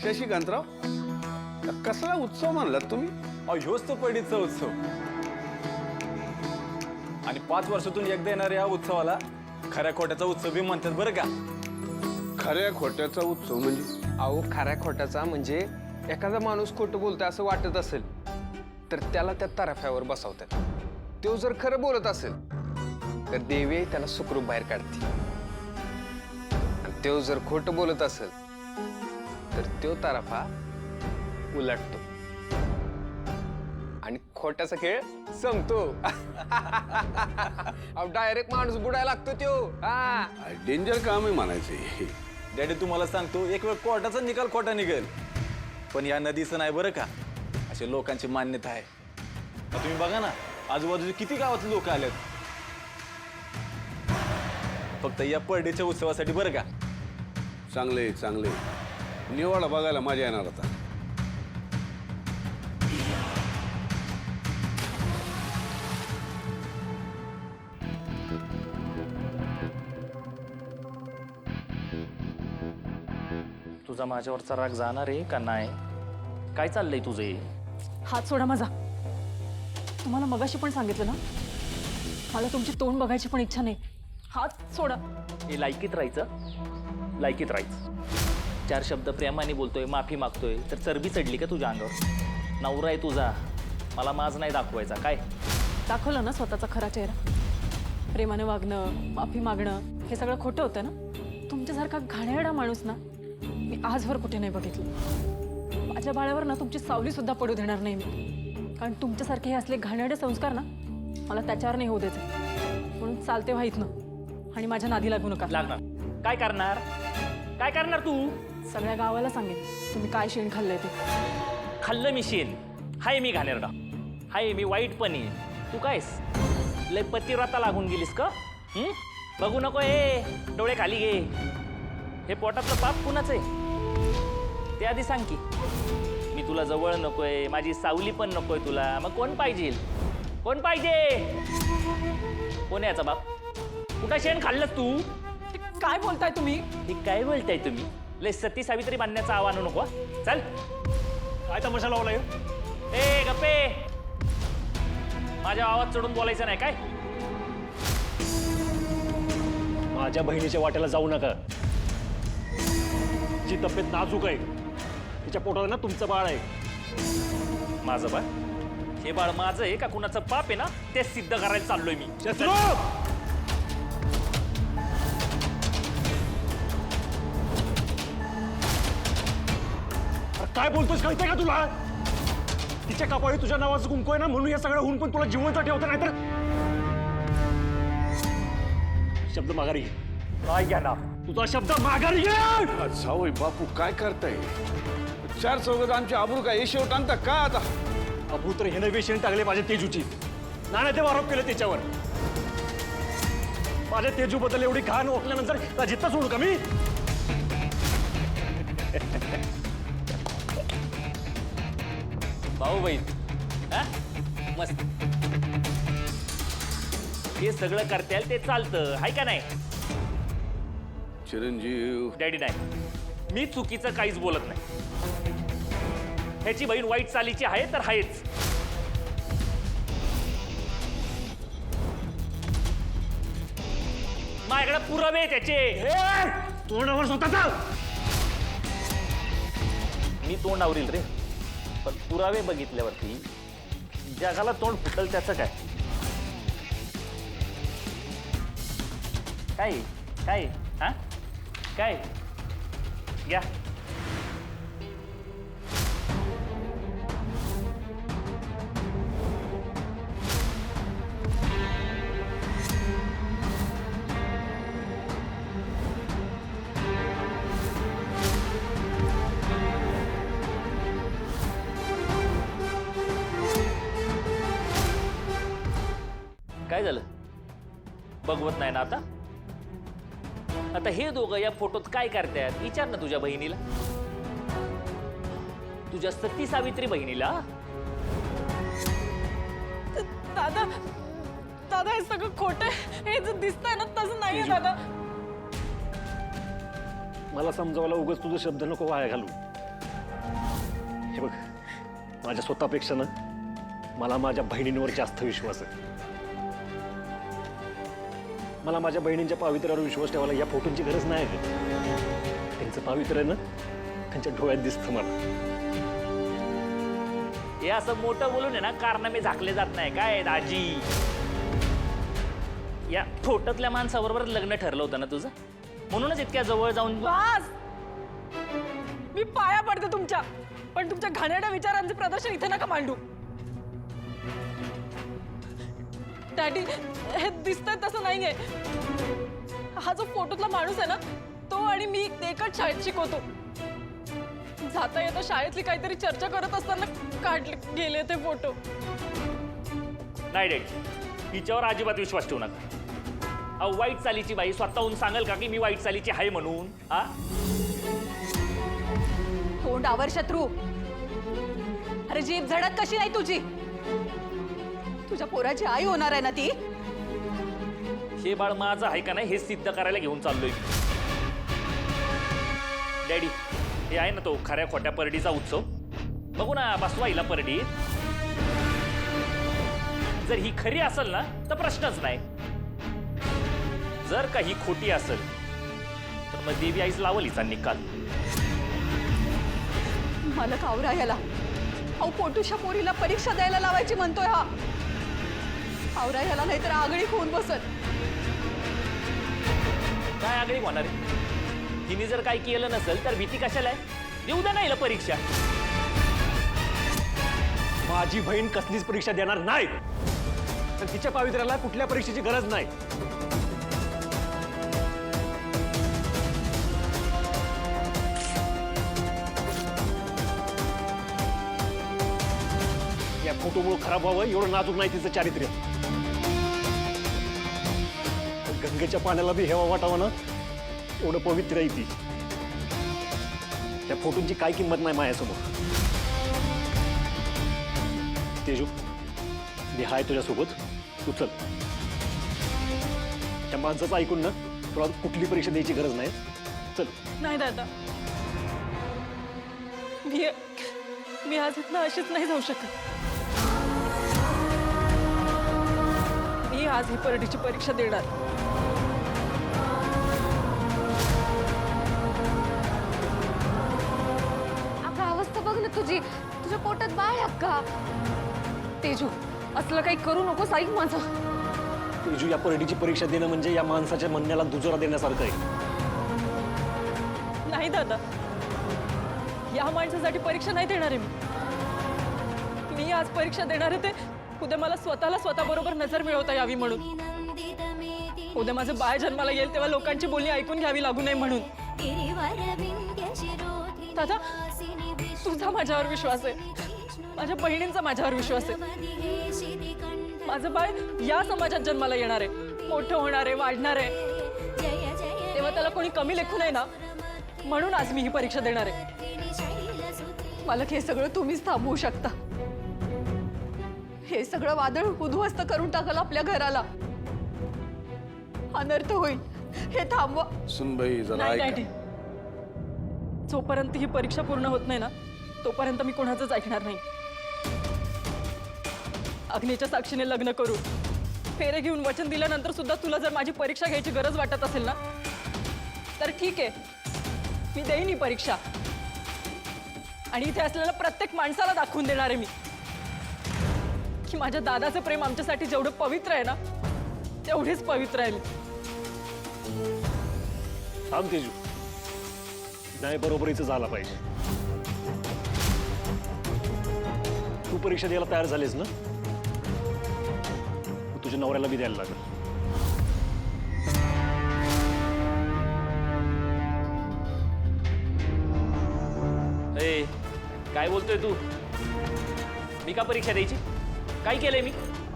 शशिकांतराव, कसला उत्सव म्हणलात तुम्ही? ह्योच तो पडीचा उत्सव आणि 5 वर्षातून एकदा येणाऱ्या या उत्सवाला खऱ्या खोट्याचा उत्सव बी म्हणतात बरं का. खऱ्या खोट्याचा उत्सव म्हणजे? अहो, खऱ्या खोट्याचा म्हणजे एखादा माणूस खोटं बोलतोय असं वाटत असेल तर त्याला त्या तराफ्यावर बसवतात. तो जर खरं बोलत असेल तर देवी त्याला सुखरूप बाहेर काढते. आणि तो जर खोटं बोलत असेल तर तो तराफा उलटतो आणि खोट्याचा खेळ संपतो. डायरेक्ट माणूस बुडायला लागतो तो. हा, डेंजर काम आहे म्हणायचे. डॅडी तुम्हाला सांगतो, एक वेळ कोर्टाचा निकाल खोटा निघेल, पण या नदीचं नाही बरं का. असे लोकांची मान्यता आहे. तुम्ही बघा ना, आजूबाजूचे किती गावातले लोक आलेत फक्त या परडेच्या उत्सवासाठी बरं का. चांगले चांगले, निवाडा बघायला मजा येणार आता. तुझा माझ्यावरचा राग जाणार आहे का नाही? काय चाललंय तुझे? हात सोडा माझा. तुम्हाला मगाशी पण सांगितलं ना, मला तुमची तोंड बघायची पण इच्छा नाही. हात सोडा. हे लायकीत राहायचं, लायकीत राहायचं. 4 शब्द प्रेमाने बोलतोय, माफी मागतोय, तर चरबी चढली का तुझ्या अंगावर? नवरा आहे तुझा, मला माज नाही दाखवायचा काय? दाखवलं ना स्वतःचा खरा चेहरा. प्रेमाने वागणं, माफी मागणं हे सगळं खोटं होतं ना. तुमच्यासारखा घाणेरडा माणूस ना मी आजवर कुठे नाही बघितलं. माझ्या बाळावर ना तुमची सावली सुद्धा पडू देणार नाही मी. कारण तुमच्यासारखे हे असले घाणेरडे संस्कार ना मला त्याच्यावर नाही होऊ द्यायचे. म्हणून चालते व्हाईत ना आणि माझ्या नादी लागू नका. लागणार काय करणार? काय करणार तू? सगळ्या गावाला सांगेन तुम्ही काय शेण खाल्लंय ते. खाल्लं मी शेण? हाय मी घाणेरडा, हाय मी वाईटपणी. तू कायस लय पतिव्रता लागून गेलीस का? बघू नको, हे डोळे खाली घे. हे पोटातलं पाप कुणाचं आहे ते आधी सांग की. मी तुला जवळ नकोय, माझी सावली पण नकोय तुला. मग कोण पाहिजे? कोण पाहिजे? कोण याचा बाप? कुठं शेण खाल्लंस तू? ते काय बोलताय तुम्ही? हे काय बोलताय तुम्ही? लय सती सावित्री बांधण्याचं आव्हान नको. चल, काय तमाशा लावलाय? ए गप्पे, माझ्या आवाज चढून बोलायचं नाही काय? माझ्या बहिणीच्या वाट्याला जाऊ नका. जी तब्येत नाजूक आहे तिच्या पोटाला ना तुमचं बाळ आहे. माझं बाळ? हे बाळ माझं आहे का कुणाचं पाप आहे ना ते सिद्ध करायला चाललोय मी. शत्रू! अरे काय बोलतोस, कळतंय का तुला? तिच्या कपाळी तुझ्या नावाचं कुंकू आहे ना, म्हणून हे सगळं होऊन पण तुला जिवंत ठेवतं. नाही तर शब्द माघारी घे. काय घ्या तुझा शब्द माघारी घे. सावई बापू काय करताय? 4 चौघात आमची आबरू काय येशेव टांगता का आता? अभू तर हे नवे शेण टाकले माझ्या तेजूची. नाना ते आरोप केले त्याच्यावर. माझ्या तेजू बद्दल एवढी घाण ओळखल्यानंतर जिद्द सोडू का मी? भाऊ बहीण मस्त. हे सगळं करताल ते चालतं हाय का नाही? चिरंजीव डॅडी नाही, मी चुकीचं काहीच बोलत नाही. ह्याची बहीण वाईट चालीची आहे तर आहेच. माझ्याकडे पुरावे आहे त्याचे. तोंडावर स्वतःचा. मी तोंड आवरील रे, पण पुरावे बघितल्यावरती जगाला तोंड फुटल त्याचं काय? काय काय हा काय या काय झालं? बघवत नाही ना आता? आता हे दोघं या फोटोत काय करतात विचार ना तुझ्या बहिणीला, तुझ्या सती सावित्री बहिणीला. दादा दादा हे सगळं खोटं आहे. हे जे दिसतंय ना तसं नाहीये दादा. मला समजावला उगाच तुझे शब्द नको वाया घालू. माझ्या स्वतःपेक्षा ना मला माझ्या बहिणींवर जास्त विश्वास आहे. मला माझ्या बहिणींच्या पावित्र्यावर विश्वास ठेवायला या फोटोंची गरज नाही आहे. त्यांचं पावित्र्य ना त्यांच्या डोळ्यात दिसतं मला. हे असं मोठं बोलून आहे ना कारनामे झाकले जात नाही काय दाजी. या फोटोतल्या माणसाबरोबर लग्न ठरलं होतं ना तुझं, म्हणूनच इतक्या जवळ जाऊन बस मी पाया पडते तुमच्या, पण तुमच्या घाणेरड्या विचारांचे प्रदर्शन इथे नका मांडू. डॅडी हे दिसतंय तसं नाहीये. हा जो फोटोतला माणूस आहे ना तो आणि मी एकच शाळेत शिकवतो. जाता येता शाळेतली काहीतरी चर्चा करत असताना काढले गेले ते फोटो. नाही डॅडी, हिच्यावर अजिबात विश्वास ठेवू नका. अहो वाईट चालीची बाई स्वतःहून सांगेल का की मी वाईट चालीची आहे म्हणून? हा तोंडावर शत्रू. अरे जीभ झडत कशी नाही तुझी? तुझ्या पोराची आई होणार आहे ना ती. हे बाळ माझं आहे का नाही हे सिद्ध करायला घेऊन चाललोय डॅडी. हे आहे ना तो खऱ्या खोट्या परडीचा उत्सव, बघू ना बसवा हिला परडीत. जर ही खरी असेल ना तर प्रश्नच नाही, जर का ही खोटी असेल तर मग देवी आईच लावल हिचा निकाल. मला कावरा याला. अहो पोटूच्या पोरीला परीक्षा द्यायला लावायची म्हणतोय हा. कावरा याला नाहीतर आगळी होऊन बसत. काय आगळी होणार आहे? तिने जर काय केलं नसेल तर भीती कशाला आहे? देऊ द्या ना हिला परीक्षा. माझी बहीण कसलीच परीक्षा देणार नाही. तर तिच्या पावित्र्याला कुठल्या परीक्षेची गरज नाही. या फोटोमुळे खराब व्हावं एवढं नाजूक नाही तिचं चारित्र्य. गंगेच्या पाण्याला बी हेवा वाटावं ना एवढं पवित्र आहे ती. त्या फोटोंची काय किंमत नाही माझ्यासमोर. तेजू मी हाय तुझ्यासोबत, तू चल. त्या माणसाचं ऐकून ना तुला कुठली परीक्षा द्यायची गरज नाही. चल. नाही दादा, मी आज इथनं अशीच नाही जाऊ शकत. मी आज ही परडीची परीक्षा देणार. आपला अवस्था बघ ना तुझी. तुझ्या पोटात बाळ आहे का? तेजू असलं काही करू नकोस, ऐक माझं. तेजू या परडीची परीक्षा देणं म्हणजे या माणसाच्या म्हणण्याला दुजोरा देण्यासारखं आहे. नाही दादा, या माणसासाठी परीक्षा नाही देणार आहे मी आज परीक्षा देणार आहे ते उद्या मला स्वतःबरोबर नजर मिळवता यावी म्हणून. उद्या माझं बाळ जन्माला येईल तेव्हा लोकांची बोलणी ऐकून घ्यावी लागू नये म्हणून. दादा तुझा माझ्यावर विश्वास आहे, माझ्या बहिणींचा माझ्यावर विश्वास आहे. माझं बाळ या समाजात जन्माला येणार आहे, मोठं होणार आहे, वाढणार आहे. तेव्हा त्याला कोणी कमी लेखू नये ना, म्हणून आज मी ही परीक्षा देणार आहे. मालक हे सगळं तुम्हीच थांबवू शकता. हे सगळं वादळ उद्ध्वस्त करून टाकलं आपल्या घराला. अनर्थ होईल. हे थांबवा. सुनबाई जरा नाही ऐका. डॅडी, जोपर्यंत ही परीक्षा पूर्ण होत नाही ना तोपर्यंत मी कोणाचंच ऐकणार नाही. अग्नीच्या साक्षीने लग्न करू, फेरे घेऊन वचन दिल्यानंतर सुद्धा तुला जर माझी परीक्षा घ्यायची गरज वाटत असेल ना तर ठीक आहे, मी देईन ही परीक्षा. आणि इथे असलेल्या प्रत्येक माणसाला दाखवून देणार आहे मी की माझ्या दादाचं प्रेम आमच्यासाठी जेवढं पवित्र आहे ना तेवढेच पवित्र आहे. थांब तेजू, नाही बरोबरीचं झाला पाहिजे. तू परीक्षा द्यायला तयार झालीस ना, तुझ्या नवऱ्याला बी द्यायला लागेल. ए, काय बोलतोय तू? मी का परीक्षा द्यायची? काय केलंय मी?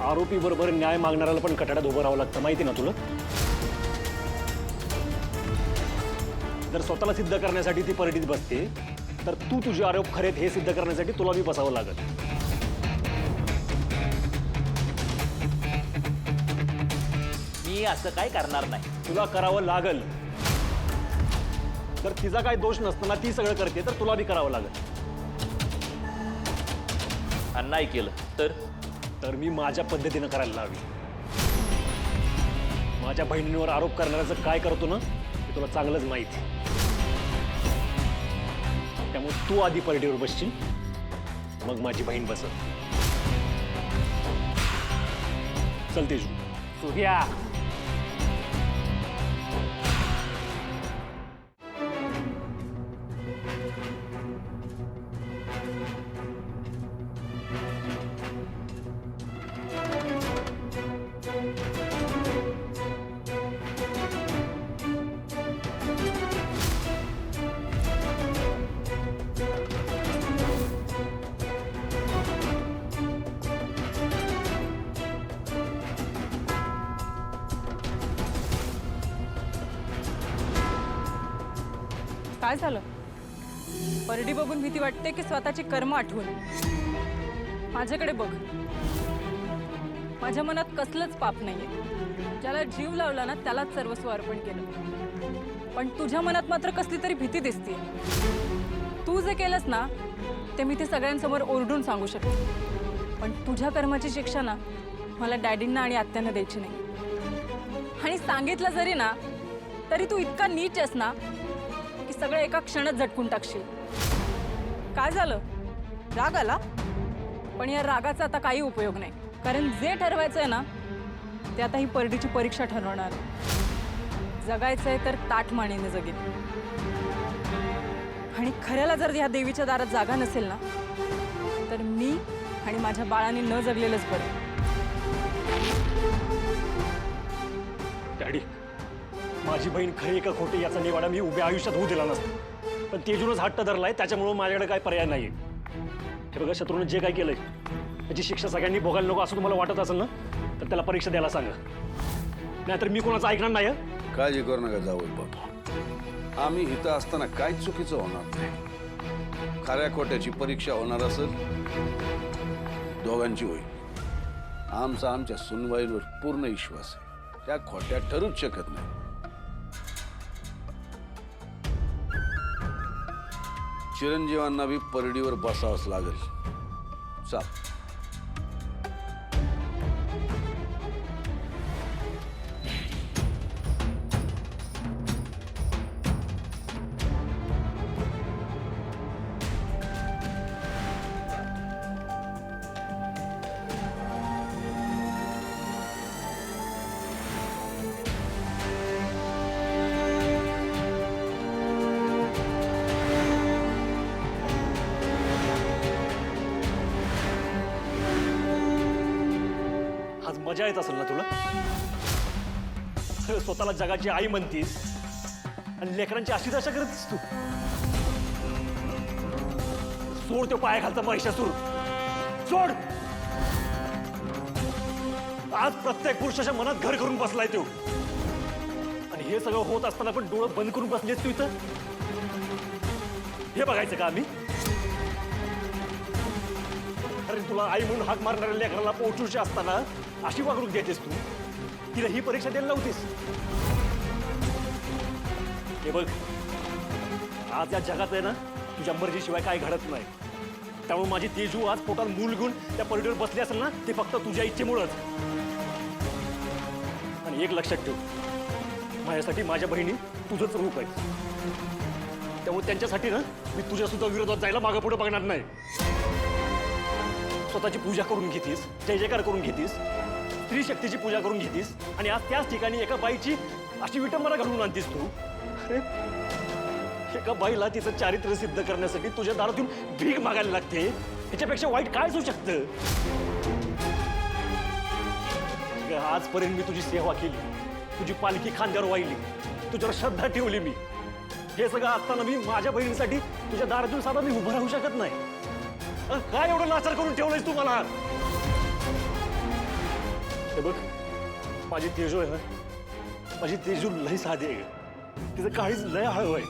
आरोपी बरोबर न्याय मागणाऱ्याला पण कटाड्यात उभं राहावं लागतं, माहिती ना तुला? जर स्वतःला सिद्ध करण्यासाठी ती परडीत बसते तर तू तुझे आरोप खरेत हे सिद्ध करण्यासाठी तुला बी बसावं लागेल. मी असं काय करणार नाही. तुला करावं लागल. जर तिचा काही दोष नसताना ती सगळं करते तर तुला बी करावं लागेल. आणि नाही केलं तर मी माझ्या पद्धतीनं करायला लावी. माझ्या बहिणींवर आरोप करणाऱ्याचं काय करतो ना ते तुला चांगलंच माहिती. त्यामुळे तू आधी परडीवर बसशील, मग माझी बहीण बसल. चल तेजू. सूर्या, काय झालं? परडी बघून भीती वाटते की स्वतःची कर्म आठवून? माझ्याकडे बघ. माझ्या मनात कसलंच पाप नाहीये. ज्याला जीव लावला ना त्यालाच सर्वस्व अर्पण केलं. पण तुझ्या मनात मात्र कसली तरी भीती दिसते. तू जे केलंस ना ते मी ते सगळ्यांसमोर ओरडून सांगू शकते. पण तुझ्या कर्माची शिक्षा ना मला डॅडींना आणि आत्यांना द्यायची नाही. आणि सांगितलं जरी ना तरी तू इतका नीच आहेस ना की सगळं एका क्षणात झटकून टाकशील. काय झालं? राग आला? पण या रागाचा आता काही उपयोग नाही. कारण जे ठरवायचंय ना ते आता ही परडीची परीक्षा ठरवणार. जगायचंय तर ताठमानेने जगेल. आणि खऱ्याला जर या देवीच्या दारात जागा नसेल ना तर मी आणि माझ्या बाळाने न जगलेलंच बरं. डॅडी, माझी बहीण खरी का खोटी याचा निवाडा मी उभ्या आयुष्यात होऊ दिला नसतो. पण तेजूनच हट्ट धरलाय, त्याच्यामुळे माझ्याकडे काय पर्याय नाहीये. हे बघा, शत्रूने जे काय केलंय त्याची शिक्षा सगळ्यांनी भोगायला नको असं तुम्हाला वाटत असेल ना तर त्याला परीक्षा द्यायला सांगा. नाहीतर मी कोणाचं ऐकणार नाही. काळजी करू नका जावई बाबा. आम्ही इथं असताना काहीच चुकीचं होणार नाही. खऱ्या खोट्याची परीक्षा होणार असेल दोघांची होईल. आमचा आमच्या सुनवाईवर पूर्ण विश्वास आहे. त्या खोट्या ठरूच शकत नाही. चिरंजीवांना बी परडीवर बसावंच लागेल. चाल. आज मजा येत असेल ना तुला? स्वतःला जगाची आई म्हणतीस आणि लेकरांची अशी दशा करतेस तू. सोड तो पाया घालता महिषासूर, सोड. आज प्रत्येक पुरुषाच्या मनात घर करून बसलाय तो. आणि हे सगळं होत असताना पण डोळं बंद करून बसलेस तू इथं. हे बघायचं का आम्ही? अरे तुला आई म्हणून हाक मारणाऱ्या लेकराला पोहोचूशी असताना अशी वागणूक देतेस तू. तिला ही परीक्षा द्यायला लावतेस. हे बघ, आज या जगात आहे ना तुझ्या मर्जीशिवाय काय घडत नाही. त्यामुळे माझी तेजू आज पोटात मूल घेऊन त्या परडीवर बसली असेल ना ते फक्त तुझ्या इच्छेमुळंच. आणि एक लक्षात ठेव, माझ्यासाठी माझ्या बहिणी तुझंच रूप आहे. त्यामुळे त्यांच्यासाठी ना मी तुझ्या सुद्धा विरोधात जायला मागं पुढे बघणार नाही. स्वतःची पूजा करून घेतीस, जय जयकार करून घेतीस, स्त्री शक्तीची पूजा करून घेतीस आणि आज त्याच ठिकाणी एका बाईची अशी विटंबना घालून आणतीस तू. अरे एका बाईला तिचं चारित्र्य सिद्ध करण्यासाठी तुझ्या दारातून भीक मागायला लागते. ह्याच्यापेक्षा वाईट काय असू शकतं? आजपर्यंत मी तुझी सेवा केली, तुझी पालखी खांद्यावर वाहिली, तुझ्यावर श्रद्धा ठेवली मी. हे सगळं असताना मी माझ्या बहिणीसाठी तुझ्या दारातून साधा मी उभं राहू शकत नाही. काय एवढं लाचार करून ठेवलंयस तू मला? हे बघ, माझी तेजू आहे ना, माझी तेजू लय साधी आहे. तिचं काळीच लय हळू आहे.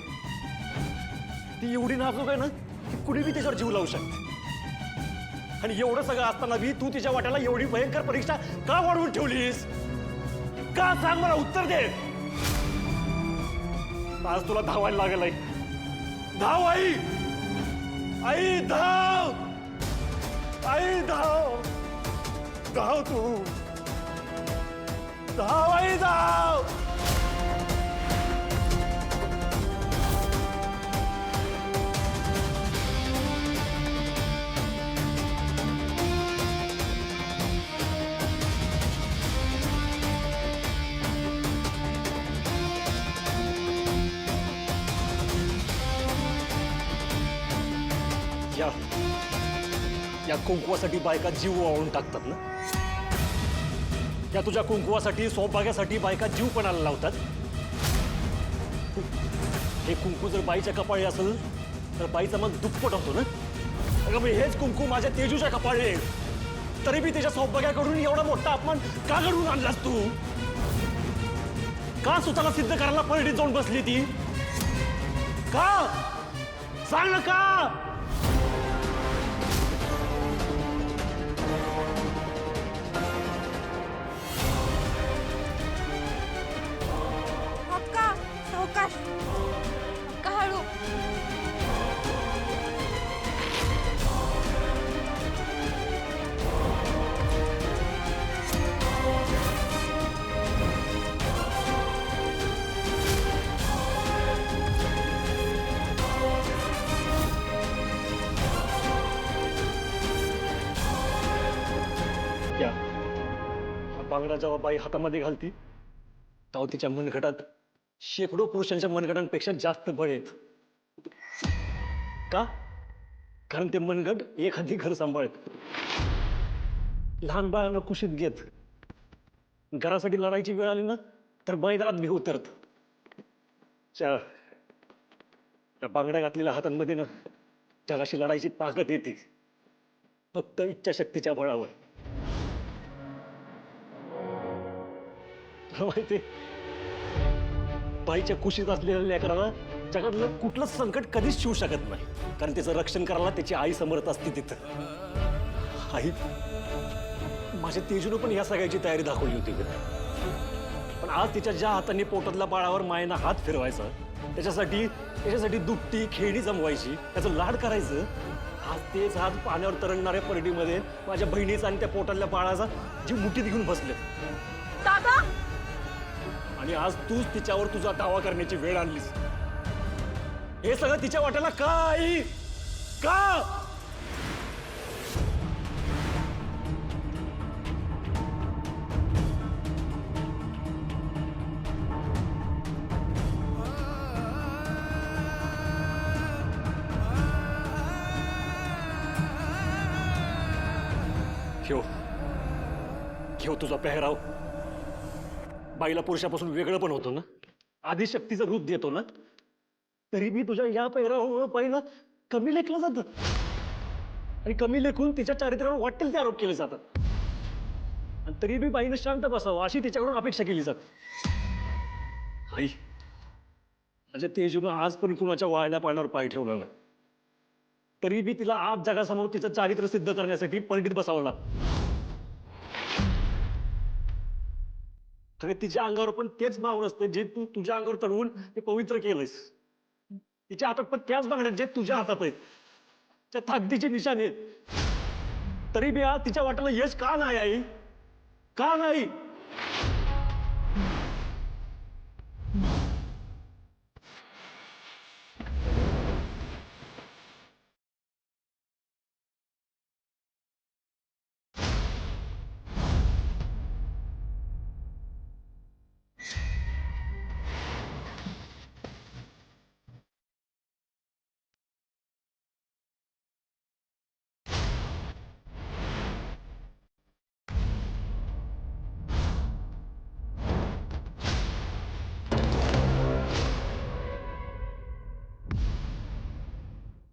ती एवढी नाजूक आहे ना की कुणी बी त्याच्यावर जीव लावू शकते. आणि एवढं सगळं असताना बी तू तिच्या वाट्याला एवढी भयंकर परीक्षा का वाढवून ठेवलीस? का सांग मला, उत्तर दे. आज तुला धावायला लागेल. आई धाव, आई आई धाव, आई धाव धाव तू धाव आई धाव. या या कुंकुवासाठी बायका जीव वाळून टाकतात ना. या तुझ्या कुंकुवासाठी सौभाग्यासाठी बायका जीव पणाला लावतात. हे कुंकू जर बाईच्या कपाळी असेल तर बाईचा मग दुप्पट होतो ना. अगं मी हेच कुंकू माझ्या तेजूच्या कपाळी आहे, तरी मी त्याच्या सौभाग्याकडून एवढा मोठा अपमान का घडवून आणलास तू? का स्वतःला सिद्ध करायला पलटीत जाऊन बसली ती? का सांग ना का? अक्का सावकाश अक्का हळू. या हा बांगडा जेव्हा बाई हातामध्ये घालती तेव्हा तिच्या मनगटात शेकडो पुरुषांच्या मनगटांपेक्षा जास्त बळ येत. का? कारण ते मनगट एखादी घर सांभाळत. लहान बाळांना कुशीत घेत घरासाठी लढायची वेळ आली ना तर मैदानात घेऊ उतरत. त्या बांगड्या घातलेल्या हातांमध्ये ना जगाशी लढायची ताकद येते, फक्त इच्छाशक्तीच्या बळावर. तुला माहिती बाईच्या कुशीत असलेल्या लेकराला जगातलं कुठलंच संकट कधीच शिवू शकत नाही, कारण त्याचं रक्षण करायला त्याची आई समर्थ असते तिथं. आई माझ्या तेजूनं पण या सगळ्याची तयारी दाखवली होती, पण आज तिच्या ज्या हाताने पोटातल्या बाळावर मायेनं हात फिरवायचा, त्याच्यासाठी दुपटी खेळणी जमवायची, त्याचं लाड करायचं, आज तेच हात पाण्यावर तरंगणाऱ्या परडीमध्ये माझ्या बहिणीचा आणि त्या पोटातल्या बाळाचा जीव मुठीत घेऊन बसले. दादा आणि आज तूच तिच्यावर तुझा दावा करण्याची वेळ आणलीस. हे सगळं तिच्या वाट्याला का आई? का? घेऊ तुझा पेहराव बाईला पुरुषापासून वेगळं पण होतो ना, आदिशक्तीचं रूप देतो ना, तरी मी तुझ्या या पेहराव बाईला कमी लेखलं जातं आणि कमी लेखून तिच्या चारित्र्यावर वाटेल ते आरोप केले जातात. आणि तरी मी बाईनं शांत बसावं अशी तिच्याकडून अपेक्षा केली जाते. आई माझ्या तेजूनं आज पण कुणाच्या वाळल्या पाण्यावर पाय ठेवला नाही, तरी मी तिला आज जगासमोर तिचं चारित्र्य सिद्ध करण्यासाठी पलटीत बसावं लागतं. खरे तिच्या अंगावर पण तेच भाव असतं जे तू तुझ्या अंगावर चढवून ते पवित्र केलंयस. तिच्या हातात पण त्याच बांगड्या जे तुझ्या हातात आहेत, त्या ताकदीचे निशाण आहेत, तरी मी आज तिच्या वाट्याला यश का नाही आई? का नाही?